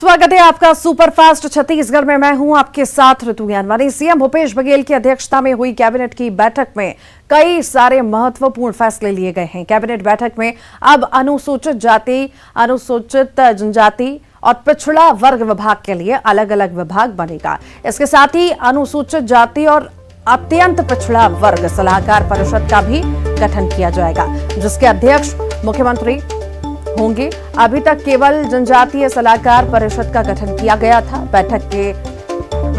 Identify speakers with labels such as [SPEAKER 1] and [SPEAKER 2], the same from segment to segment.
[SPEAKER 1] स्वागत है आपका सुपरफास्ट छत्तीसगढ़ में। मैं हूं आपके साथ ऋतु ज्ञानवानी। सीएम भूपेश बघेल की अध्यक्षता में हुई कैबिनेट की बैठक में कई सारे महत्वपूर्ण फैसले लिए गए हैं। कैबिनेट बैठक में अब अनुसूचित जाति, अनुसूचित जनजाति और पिछड़ा वर्ग विभाग के लिए अलग अलग विभाग बनेगा। इसके साथ ही अनुसूचित जाति और अत्यंत पिछड़ा वर्ग सलाहकार परिषद का भी गठन किया जाएगा, जिसके अध्यक्ष मुख्यमंत्री होंगे। अभी तक केवल जनजातीय सलाहकार परिषद का गठन किया गया था। बैठक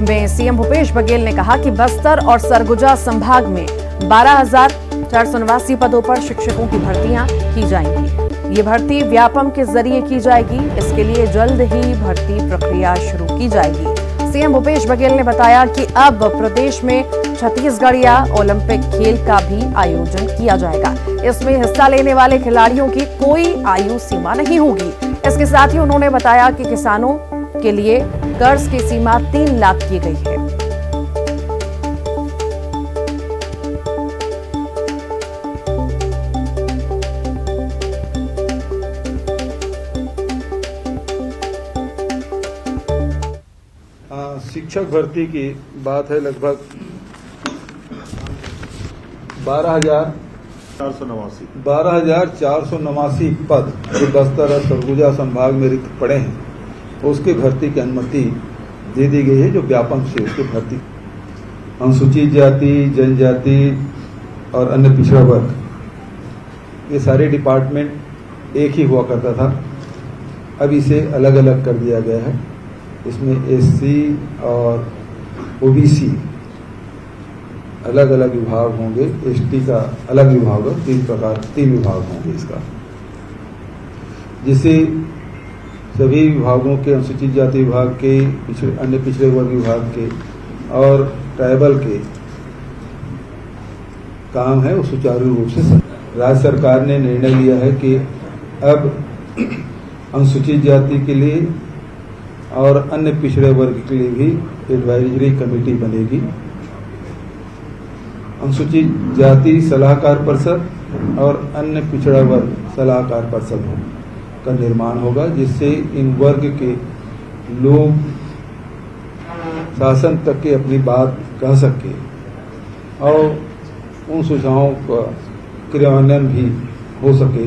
[SPEAKER 1] में सीएम भूपेश बघेल ने कहा कि बस्तर और सरगुजा संभाग में 12,489 पदों पर शिक्षकों की भर्तियां की जाएंगी। ये भर्ती व्यापम के जरिए की जाएगी। इसके लिए जल्द ही भर्ती प्रक्रिया शुरू की जाएगी। सीएम भूपेश बघेल ने बताया कि अब प्रदेश में छत्तीसगढ़िया ओलंपिक खेल का भी आयोजन किया जाएगा। इसमें हिस्सा लेने वाले खिलाड़ियों की कोई आयु सीमा नहीं होगी। इसके साथ ही उन्होंने बताया कि किसानों के लिए कर्ज की सीमा 3 लाख की गई है।
[SPEAKER 2] शिक्षक भर्ती की बात है। लगभग 12,489 पद जो बस्तर और सरगुजा संभाग में रिक्त पड़े हैं, उसकी भर्ती की अनुमति दे दी गई है। जो व्यापम से उसकी भर्ती, अनुसूचित जाति, जनजाति और अन्य पिछड़ा वर्ग, ये सारे डिपार्टमेंट एक ही हुआ करता था। अब इसे अलग अलग कर दिया गया है। इसमें एससी और ओबीसी अलग अलग विभाग होंगे, एसटी का अलग विभाग होगा। 3 विभाग होंगे इसका, जिससे सभी विभागों के, अनुसूचित जाति विभाग के, अन्य पिछड़े वर्ग विभाग के और ट्राइबल के काम है वो सुचारू रूप से। राज्य सरकार ने निर्णय लिया है कि अब अनुसूचित जाति के लिए और अन्य पिछड़े वर्ग के लिए भी एडवाइजरी कमेटी बनेगी। अनुसूचित जाति सलाहकार परिषद और अन्य पिछड़ा वर्ग सलाहकार परिषद का निर्माण होगा, जिससे इन वर्ग के लोग शासन तक के अपनी बात कह सके और उन सुझावों का क्रियान्वयन भी हो सके।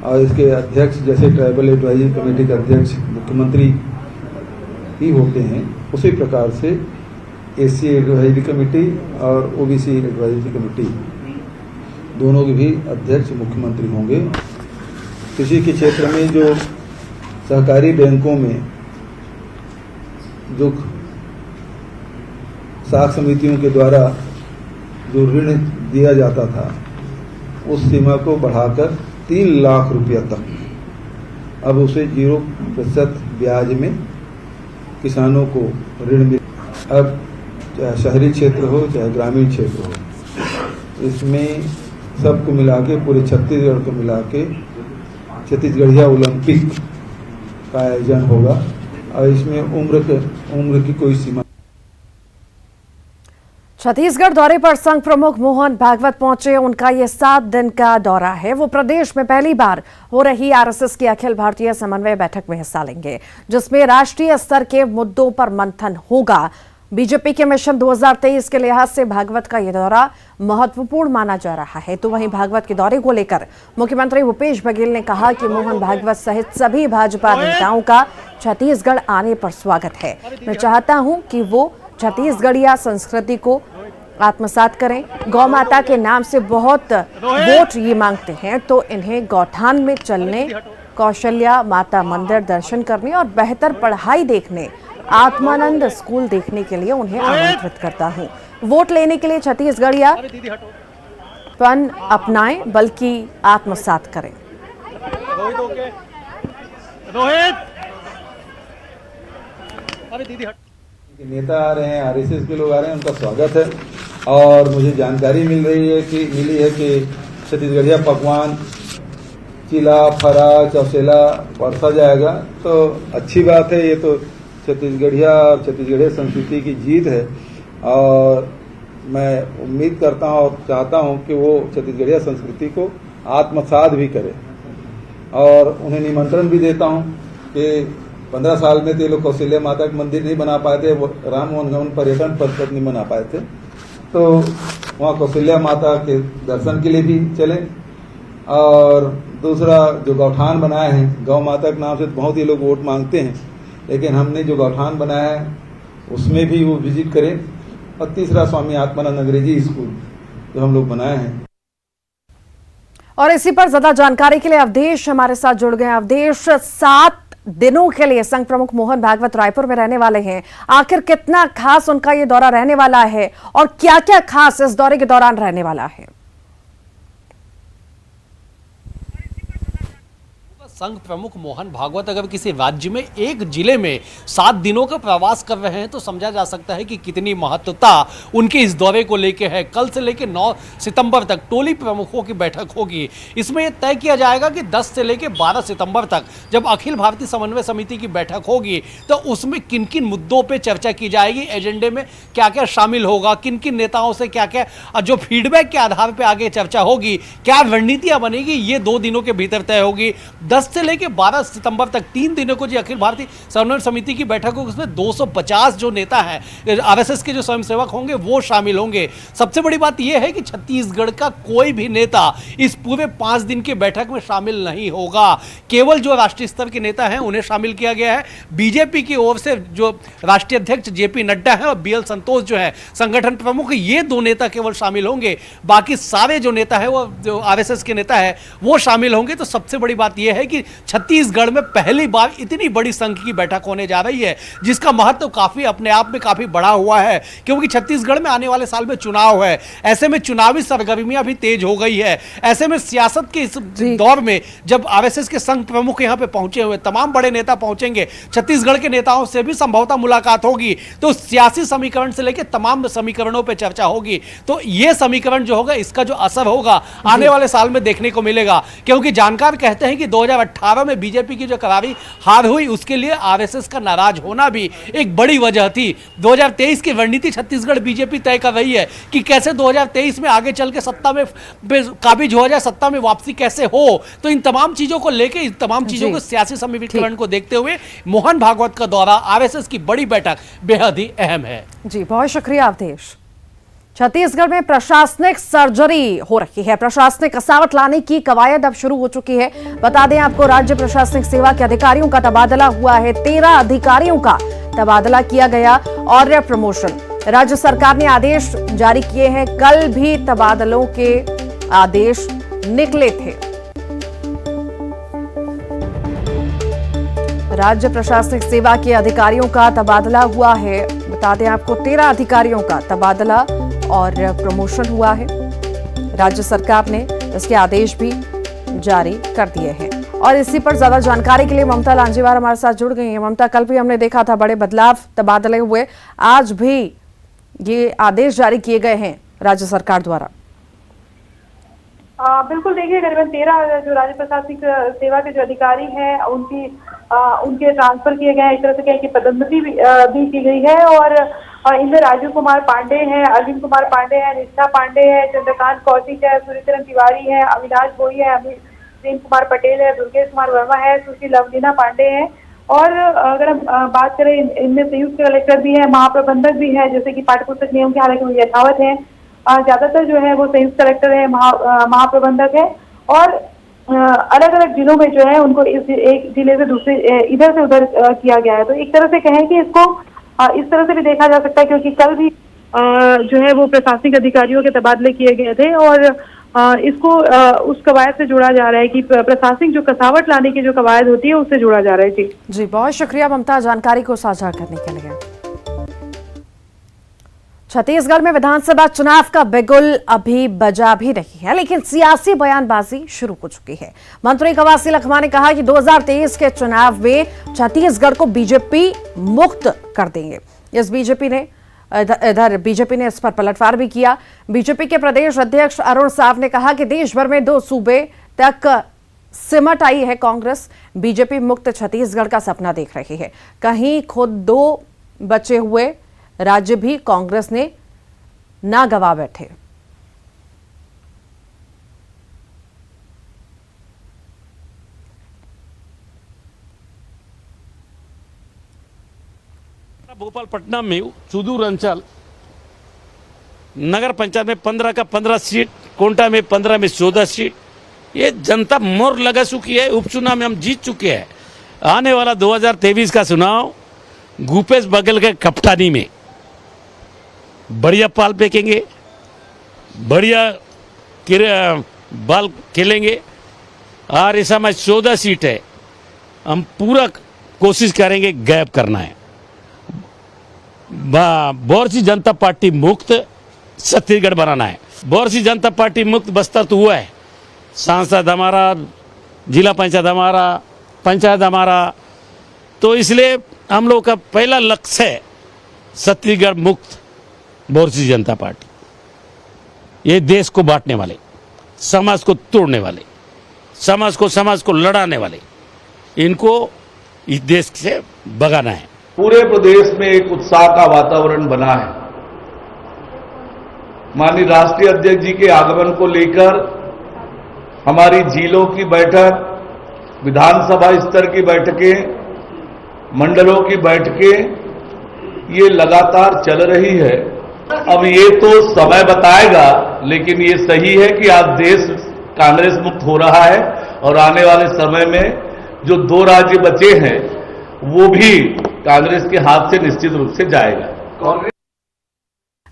[SPEAKER 2] और इसके अध्यक्ष, जैसे ट्राइबल एडवाइजरी कमेटी के अध्यक्ष मुख्यमंत्री ही होते हैं, उसी प्रकार से एससी एडवाइजरी कमेटी और ओबीसी एडवाइजरी कमेटी, दोनों के भी अध्यक्ष मुख्यमंत्री होंगे। कृषि के क्षेत्र में जो सहकारी बैंकों में जो साख समितियों के द्वारा जो ऋण दिया जाता था, उस सीमा को बढ़ाकर 3 लाख रुपया तक, अब उसे 0% ब्याज में किसानों को ऋण मिल। अब चाहे शहरी क्षेत्र हो चाहे ग्रामीण क्षेत्र हो, इसमें सबको मिला के, पूरे छत्तीसगढ़ को मिला के छत्तीसगढ़िया ओलंपिक का आयोजन होगा। और इसमें उम्र की कोई सीमा।
[SPEAKER 1] छत्तीसगढ़ दौरे पर संघ प्रमुख मोहन भागवत पहुंचे। उनका ये 7 दिन का दौरा है। वो प्रदेश में पहली बार हो रही आरएसएस की अखिल भारतीय समन्वय बैठक में हिस्सा लेंगे, जिसमें राष्ट्रीय स्तर के मुद्दों पर मंथन होगा। बीजेपी के मिशन 2023 के लिहाज से भागवत का यह दौरा महत्वपूर्ण माना जा रहा है। तो वहीं भागवत के दौरे को लेकर मुख्यमंत्री भूपेश बघेल ने कहा कि मोहन भागवत सहित सभी भाजपा नेताओं का छत्तीसगढ़ आने पर स्वागत है। मैं चाहता हूं कि वो छत्तीसगढ़िया संस्कृति को आत्मसात करें। गौ माता के नाम से बहुत वोट ये मांगते हैं, तो इन्हें गौठान में चलने, कौशल्या माता मंदिर दर्शन करने और बेहतर पढ़ाई देखने, आत्मानंद स्कूल देखने के लिए उन्हें आमंत्रित करता हूं। वोट लेने के लिए छत्तीसगढ़िया पन अपनाएं, बल्कि आत्मसात करें।
[SPEAKER 2] नेता आ रहे हैं, आरएसएस के लोग आ रहे हैं, उनका स्वागत है। और मुझे जानकारी मिली है कि छत्तीसगढ़िया पकवान, चिला, फरा, चौसेला परसा जाएगा। तो अच्छी बात है। ये तो छत्तीसगढ़िया और छत्तीसगढ़िया संस्कृति की जीत है। और मैं उम्मीद करता हूँ और चाहता हूँ कि वो छत्तीसगढ़िया संस्कृति को आत्मसात भी करे। और उन्हें निमंत्रण भी देता हूँ कि 15 साल में तो ये लोग कौशल्या माता का मंदिर नहीं बना पाए थे, राम वनगमन पर्यटन पथ तक नहीं बना पाए थे। तो वहाँ कौशल्या माता के दर्शन के लिए भी चले। और दूसरा जो गौठान बनाए हैं, गौ माता के नाम से तो बहुत ही लोग वोट मांगते हैं, लेकिन हमने जो गौठान बनाया है उसमें भी वो विजिट करें। और तीसरा स्वामी आत्मानंद अंग्रेजी स्कूल जो हम लोग बनाए हैं।
[SPEAKER 1] और इसी पर ज्यादा जानकारी के लिए अवधेश हमारे साथ जुड़ गए। अवधेश, 7 दिनों के लिए संघ प्रमुख मोहन भागवत रायपुर में रहने वाले हैं। आखिर कितना खास उनका ये दौरा रहने वाला है और क्या क्या खास इस दौरे के दौरान रहने वाला है?
[SPEAKER 3] संघ प्रमुख मोहन भागवत अगर किसी राज्य में एक जिले में 7 दिनों का प्रवास कर रहे हैं तो समझा जा सकता है कि कितनी महत्वता उनके इस दौरे को लेकर है। कल से लेकर 9 सितंबर तक टोली प्रमुखों की बैठक होगी। इसमें यह तय किया जाएगा कि 10 से लेकर 12 सितंबर तक जब अखिल भारतीय समन्वय समिति की बैठक होगी तो उसमें किन किन मुद्दों पर चर्चा की जाएगी, एजेंडे में क्या क्या शामिल होगा, किन किन नेताओं से क्या क्या जो फीडबैक के आधार पर आगे चर्चा होगी, क्या रणनीतियां बनेगी, ये 2 दिनों के भीतर तय होगी। 10 से लेकर 12 सितंबर तक 3 दिनों को जो अखिल भारतीय समन्वय समिति की बैठक होगी उसमें 250 जो नेता हैं आरएसएस के जो स्वयंसेवक होंगे वो शामिल होंगे। सबसे बड़ी बात यह है कि छत्तीसगढ़ का कोई भी नेता इस पूरे 5 दिन की बैठक में शामिल नहीं होगा। केवल जो राष्ट्रीय स्तर के नेता हैं उन्हें शामिल किया गया है। बीजेपी की ओर से जो राष्ट्रीय अध्यक्ष जेपी नड्डा है और बीएल संतोष जो है संगठन प्रमुख, ये 2 नेता केवल शामिल होंगे। बाकी सारे जो नेता है वो जो आरएसएस के नेता है वो शामिल होंगे। तो सबसे बड़ी बात यह है कि छत्तीसगढ़ में पहली बार इतनी बड़ी संघ की बैठक होने जा रही है जिसका महत्व काफी अपने आप में काफी बड़ा हुआ है, क्योंकि छत्तीसगढ़ में आने वाले साल में चुनाव है। ऐसे में चुनावी सरगर्मियां भी तेज हो गई है। ऐसे में सियासत के इस दौर में जब आरएसएस के संघ प्रमुख यहां पे पहुंचे हुए तमाम बड़े नेता पहुंचेंगे, छत्तीसगढ़ के नेताओं से भी संभवतः मुलाकात होगी, तो सियासी समीकरण से लेकर तमाम समीकरणों पर चर्चा होगी। तो यह समीकरण जो होगा इसका जो असर होगा आने वाले साल में देखने को मिलेगा, क्योंकि जानकार कहते हैं कि 2018 में बीजेपी की जो करारी हार हुई उसके लिए आरएसएस का नाराज होना भी एक बड़ी वजह थी। 2023 की रणनीति छत्तीसगढ़ बीजेपी तय कर रही है कि कैसे 2023 में आगे चल के सत्ता में काबिज हो जाए, सत्ता में वापसी कैसे हो। तो इन तमाम चीजों को लेकर, इन तमाम चीजों को सियासी समीकरण को देखते हुए मोहन भागवत का दौरा, आरएसएस की बड़ी बैठक बेहद ही अहम है।
[SPEAKER 1] जी, बहुत शुक्रिया अवधेश। छत्तीसगढ़ में प्रशासनिक सर्जरी हो रही है। प्रशासनिक कसावट लाने की कवायद अब शुरू हो चुकी है। बता दें आपको, राज्य प्रशासनिक सेवा के अधिकारियों का तबादला हुआ है। 13 अधिकारियों का तबादला किया गया और प्रमोशन। राज्य सरकार ने आदेश जारी किए हैं। कल भी तबादलों के आदेश निकले थे। राज्य प्रशासनिक सेवा के अधिकारियों का तबादला हुआ है। बता दें आपको, 13 अधिकारियों का तबादला और प्रमोशन हुआ है। राज्य सरकार ने इसके आदेश भी जारी कर दिए हैं। और इसी पर ज्यादा जानकारी के लिए ममता लांजीवार हमारे साथ जुड़ गई हैं। ममता, कल भी हमने देखा था बड़े बदलाव तबादले हुए, आज भी ये आदेश जारी किए गए हैं राज्य सरकार द्वारा।
[SPEAKER 4] बिल्कुल, देखिए करीबन 13 जो राज्य प्रशासनिक सेवा के जो अधिकारी हैं उनके ट्रांसफर किए गए हैं। एक तरह से कहें कि पदोन्नति भी की गई है। और इनमें राजीव कुमार पांडे हैं, अरविंद कुमार पांडे हैं, निष्ठा पांडे है, चंद्रकांत कौशिक है, सूर्यचरण तिवारी है, अविनाश गोई है, प्रेम कुमार पटेल है, दुर्गेश कुमार वर्मा है, सुश्री लवलीना पांडे है। और अगर हम बात करें, इनमें संयुक्त कलेक्टर भी है, महाप्रबंधक भी है, जैसे कि पाठ्यपुस्तक नियम के हालांकि वो यथावत है। ज्यादातर जो है वो संयुक्त कलेक्टर है, महाप्रबंधक है। और अलग अलग जिलों में जो है उनको इस एक जिले से दूसरे इधर से उधर किया गया है। तो एक तरह से कहें कि इसको इस तरह से भी देखा जा सकता है, क्योंकि कल भी जो है वो प्रशासनिक अधिकारियों के तबादले किए गए थे। और इसको उस कवायद से जोड़ा जा रहा है कि प्रशासनिक जो कसावट लाने की जो कवायद होती है उससे जोड़ा जा रहा है।
[SPEAKER 1] जी, बहुत शुक्रिया ममता जानकारी को साझा करने के लिए। छत्तीसगढ़ में विधानसभा चुनाव का बिगुल अभी बजा भी रही है, लेकिन सियासी बयानबाजी शुरू हो चुकी है। मंत्री कवासी लखमा ने कहा कि 2023 के चुनाव में छत्तीसगढ़ को बीजेपी मुक्त कर देंगे। इधर बीजेपी ने इस पर पलटवार भी किया। बीजेपी के प्रदेश अध्यक्ष अरुण साव ने कहा कि देश भर में 2 सूबे तक सिमट आई है कांग्रेस। बीजेपी मुक्त छत्तीसगढ़ का सपना देख रही है। कहीं खुद 2 बचे हुए राज्य भी कांग्रेस ने ना गवा बैठे।
[SPEAKER 5] भोपाल पटना में सुदूर अंचल नगर पंचायत में 15 का 15 सीट, कोंटा में 15 में 14 सीट, ये जनता मोर लगा चुकी है। उपचुनाव में हम जीत चुके हैं। आने वाला 2023 का चुनाव भूपेश बघेल के कप्तानी में बढ़िया पाल फेंकेंगे, बढ़िया बाल खेलेंगे और इस समय 14 सीट है, हम पूरा कोशिश करेंगे गायब करना है। भारतीय जनता पार्टी मुक्त छत्तीसगढ़ बनाना है। भारतीय जनता पार्टी मुक्त बस्तर तो हुआ है, सांसद हमारा, जिला पंचायत हमारा, पंचायत हमारा, तो इसलिए हम लोग का पहला लक्ष्य है छत्तीसगढ़ मुक्त भारतीय जनता पार्टी। ये देश को बांटने वाले, समाज को तोड़ने वाले, समाज को लड़ाने वाले, इनको इस देश से भगाना है।
[SPEAKER 6] पूरे प्रदेश में एक उत्साह का वातावरण बना है। माननीय राष्ट्रीय अध्यक्ष जी के आगमन को लेकर हमारी जिलों की बैठक, विधानसभा स्तर की बैठकें, मंडलों की बैठकें ये लगातार चल रही है। अब ये तो समय बताएगा, लेकिन ये सही है कि आज देश कांग्रेस मुक्त हो रहा है और आने वाले समय में जो 2 राज्य बचे हैं वो भी कांग्रेस के हाथ से निश्चित रूप से जाएगा।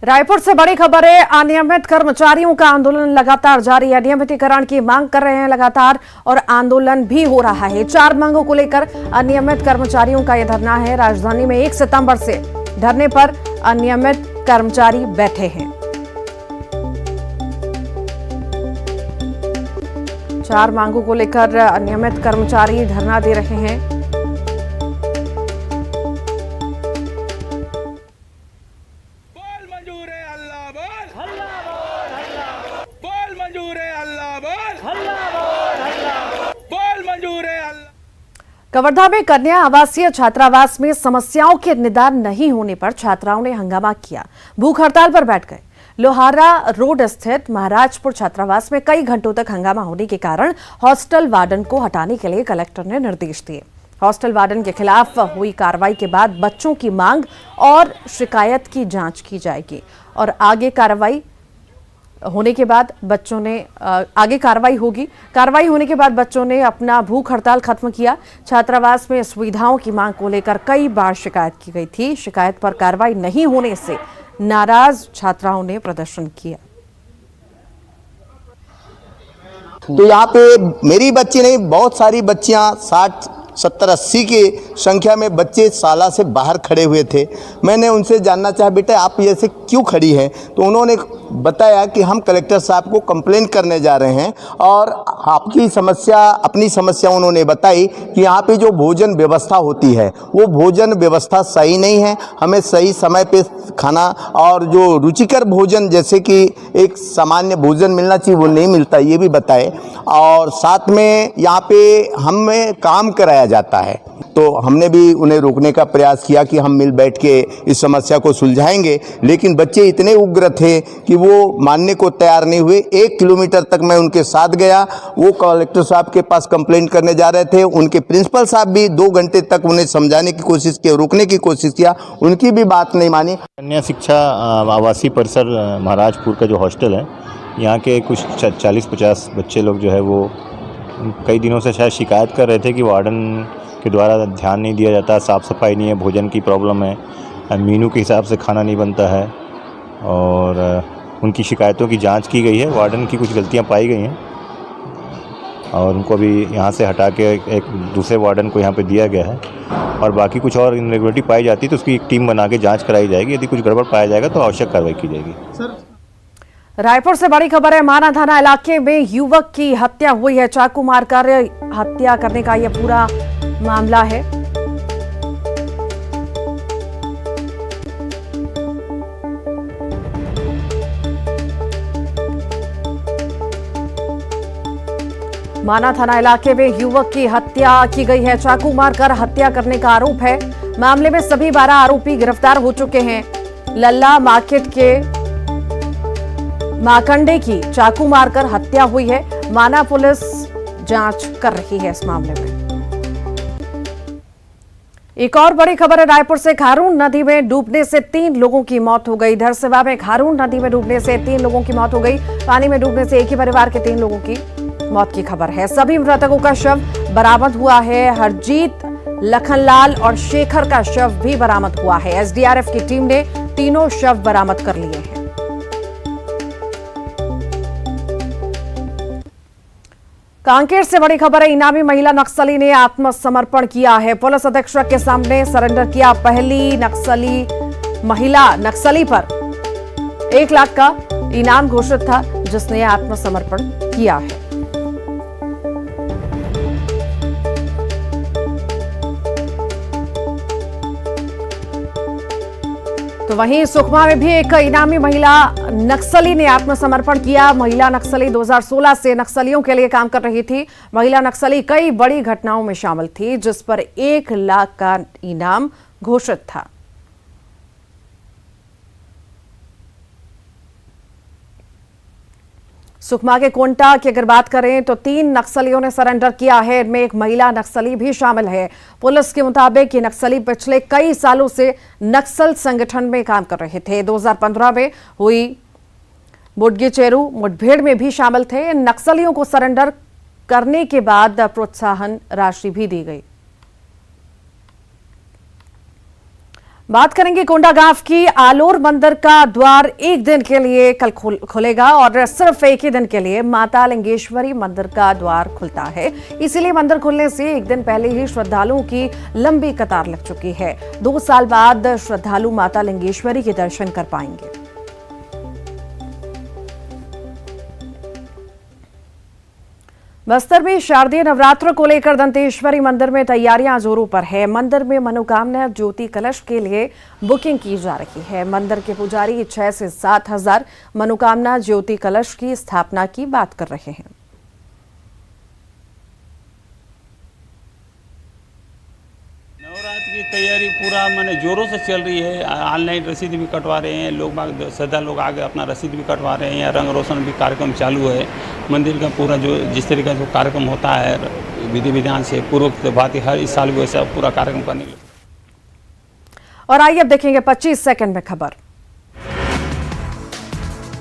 [SPEAKER 1] रायपुर से बड़ी खबर है। अनियमित कर्मचारियों का आंदोलन लगातार जारी है। नियमितीकरण की मांग कर रहे हैं लगातार और आंदोलन भी हो रहा है। 4 मांगों को लेकर अनियमित कर्मचारियों का यह धरना है। राजधानी में 1 सितंबर से धरने पर अनियमित कर्मचारी बैठे हैं। 4 मांगों को लेकर अनियमित कर्मचारी धरना दे रहे हैं। कवर्धा में कन्या आवासीय छात्रावास में समस्याओं के निदान नहीं होने पर छात्राओं ने हंगामा किया, भूख हड़ताल पर बैठ गए। लोहारा रोड स्थित महाराजपुर छात्रावास में कई घंटों तक हंगामा होने के कारण हॉस्टल वार्डन को हटाने के लिए कलेक्टर ने निर्देश दिए। हॉस्टल वार्डन के खिलाफ हुई कार्रवाई के बाद बच्चों की मांग और शिकायत की जांच की जाएगी और आगे कार्रवाई होने के बाद बच्चों ने कार्रवाई होने के बाद बच्चों ने अपना भूख हड़ताल खत्म किया। छात्रावास में सुविधाओं की मांग को लेकर कई बार शिकायत की गई थी। शिकायत पर कार्रवाई नहीं होने से नाराज छात्राओं ने प्रदर्शन किया।
[SPEAKER 7] तो यहाँ पे मेरी बच्ची नहीं, बहुत सारी बच्चियाँ 60, 70, 80 की संख्या में बच्चे शाला से बाहर खड़े हुए थे। मैंने उनसे जानना चाहा, बेटा आप ऐसे क्यों खड़ी हैं? तो उन्होंने बताया कि हम कलेक्टर साहब को कंप्लेन करने जा रहे हैं और आपकी समस्या, अपनी समस्या उन्होंने बताई कि यहाँ पे जो भोजन व्यवस्था होती है वो भोजन व्यवस्था सही नहीं है। हमें सही समय पे खाना और जो रुचिकर भोजन जैसे कि एक सामान्य भोजन मिलना चाहिए वो नहीं मिलता, ये भी बताए। और साथ में यहाँ पे हमें काम कराया जाता है, तो हमने भी उन्हें रोकने का प्रयास किया कि हम मिल बैठ के इस समस्या को सुलझाएंगे, लेकिन बच्चे इतने उग्र थे कि वो मानने को तैयार नहीं हुए। 1 किलोमीटर तक मैं उनके साथ गया। वो कलेक्टर साहब के पास कंप्लेंट करने जा रहे थे। उनके प्रिंसिपल साहब भी 2 घंटे तक उन्हें समझाने की कोशिश की, रोकने की कोशिश किया, उनकी भी बात नहीं मानी।
[SPEAKER 8] कन्या शिक्षा आवासीय परिसर महाराजपुर का जो हॉस्टल है, यहाँ के कुछ 40-50 बच्चे लोग जो है वो कई दिनों से शायद शिकायत कर रहे थे कि वार्डन के द्वारा ध्यान नहीं दिया जाता, साफ़ सफाई नहीं है, भोजन की प्रॉब्लम है, मेनू के हिसाब से खाना नहीं बनता है और उनकी शिकायतों की जांच की गई है। वार्डन की कुछ गलतियां पाई गई हैं और उनको अभी यहाँ से हटा के एक दूसरे वार्डन को यहाँ पे दिया गया है और बाकी कुछ और इरेगुलरिटी पाई जाती है तो उसकी एक टीम बना के जाँच कराई जाएगी। यदि कुछ गड़बड़ पाया जाएगा तो आवश्यक कार्रवाई की जाएगी।
[SPEAKER 1] रायपुर से बड़ी खबर है। माना थाना इलाके में युवक की हत्या हुई है। चाकू मारकर हत्या करने का यह पूरा मामला है। माना थाना इलाके में युवक की हत्या की गई है। चाकू मारकर हत्या करने का आरोप है। मामले में सभी 12 आरोपी गिरफ्तार हो चुके हैं। लल्ला मार्केट के माकंडे की चाकू मारकर हत्या हुई है। माना पुलिस जांच कर रही है इस मामले में। एक और बड़ी खबर है रायपुर से। खारून नदी में डूबने से 3 लोगों की मौत हो गई। धरसेवा में खारून नदी में डूबने से 3 लोगों की मौत हो गई। पानी में डूबने से एक ही परिवार के 3 लोगों की मौत की खबर है। सभी मृतकों का शव बरामद हुआ है। हरजीत, लखनलाल और शेखर का शव भी बरामद हुआ है। एसडीआरएफ की टीम ने तीनों शव बरामद कर लिए हैं। कांकेर से बड़ी खबर है। इनामी महिला नक्सली ने आत्मसमर्पण किया है। पुलिस अधीक्षक के सामने सरेंडर किया। पहली महिला नक्सली पर 1 लाख का इनाम घोषित था, जिसने आत्मसमर्पण किया है। तो वहीं सुकमा में भी एक इनामी महिला नक्सली ने आत्मसमर्पण किया। महिला नक्सली 2016 से नक्सलियों के लिए काम कर रही थी। महिला नक्सली कई बड़ी घटनाओं में शामिल थी, जिस पर 1 लाख का इनाम घोषित था। सुकमा के कोंटा की अगर बात करें तो 3 नक्सलियों ने सरेंडर किया है। इनमें एक महिला नक्सली भी शामिल है। पुलिस के मुताबिक ये नक्सली पिछले कई सालों से नक्सल संगठन में काम कर रहे थे। 2015 में हुई मुडगीचेरू मुठभेड़ में भी शामिल थे। इन नक्सलियों को सरेंडर करने के बाद प्रोत्साहन राशि भी दी गई। बात करेंगे कोंडागांव की। आलोर मंदिर का द्वार एक दिन के लिए कल खुलेगा और सिर्फ एक ही दिन के लिए माता लिंगेश्वरी मंदिर का द्वार खुलता है। इसीलिए मंदिर खुलने से एक दिन पहले ही श्रद्धालुओं की लंबी कतार लग चुकी है। 2 साल बाद श्रद्धालु माता लिंगेश्वरी के दर्शन कर पाएंगे। बस्तर में शारदीय नवरात्र को लेकर दंतेश्वरी मंदिर में तैयारियां जोरों पर है। मंदिर में मनोकामना ज्योति कलश के लिए बुकिंग की जा रही है। मंदिर के पुजारी 6 से 7 हजार मनोकामना ज्योति कलश की स्थापना की बात कर रहे हैं।
[SPEAKER 9] नवरात्र की तैयारी पूरा मैंने जोरों से चल रही है। ऑनलाइन रसीद भी कटवा रहे हैं लोग, श्रद्धा लोग आगे अपना रसीद भी कटवा रहे हैं। रंग रोशन भी कार्यक्रम चालू है। मंदिर का पूरा जो जिस तरीके से कार्यक्रम होता है विधि विधान से पूर्व बात हर इस साल वैसा पूरा कार्यक्रम करने के लिए।
[SPEAKER 1] और आइए अब देखेंगे 25 सेकंड में खबर।